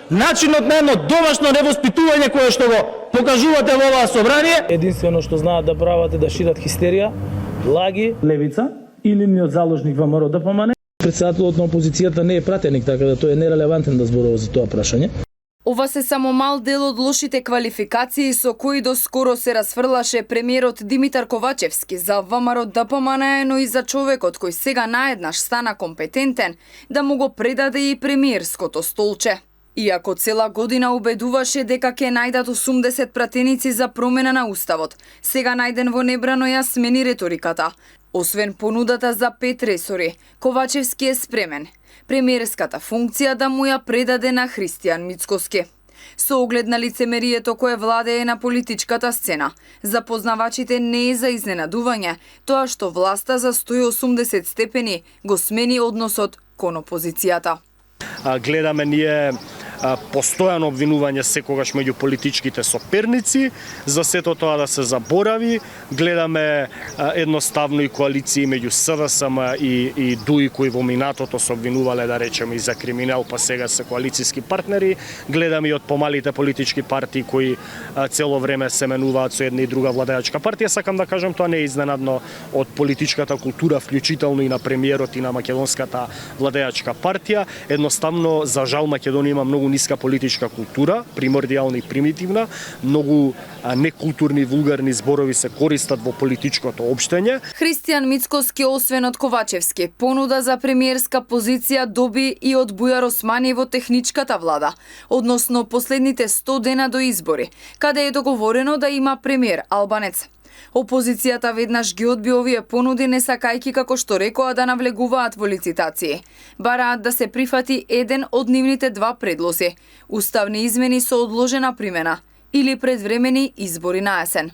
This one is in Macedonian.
начинот на едно домашно невоспитување кое што го покажувате во оваа собрание. Единствено што знаат да прават е да шират хистерија, лаги, левица или нивниот заложник ВМРО ДПМН. Председателот на опозицијата не е пратеник, така да тој е нерелевантен да зборува за тоа прашање. Ова се само мал дел од лошите квалификации со кои доскоро се расфрлаше премиерот Димитар Ковачевски за ВМРО ДПМН, но и за човекот кој сега наеднаш стана компетентен да му го предаде и премиерското столче. Иако цела година убедуваше дека ќе најдат 80 пратеници за промена на уставот, сега најден во небрано ја смени реториката. Освен понудата за 5 ресори, Ковачевски е спремен премиерската функција да му ја предаде на Христијан Мицкоски. Со оглед на лицемерието кое владее на политичката сцена, за познавачите не е за изненадување тоа што власта за 180 степени го смени односот кон опозицијата. Гледаме ние постојано обвинување секогаш меѓу политичките соперници, за сето тоа да се заборави. Гледаме едноставно и коалиции меѓу СДСМ и ДУИ кои во минатото се обвинувале, да речеме, и за криминал, па сега се коалициски партнери. Гледаме и од помалите политички партии кои цело време се менуваат со една и друга владеачка партија. Сакам да кажам, тоа не е изненадно од политичката култура, вклучително и на премиерот и на македонската владеачка партија. Едноставно, за жал, Македонија има многу ниска политичка култура, примордијална и примитивна, многу некултурни, вулгарни зборови се користат во политичкото општење. Христијан Мицкоски, освен од Ковачевски, понуда за премиерска позиција доби и од Бујар Османи во техничката влада, односно последните 100 дена до избори, каде е договорено да има премиер албанец. Опозицијата веднаш ги одби овие понуди, не сакајки, како што рекоа, да навлегуваат во лицитации. Бараат да се прифати еден од нивните два предлози: уставни измени со одложена примена или предвремени избори на есен.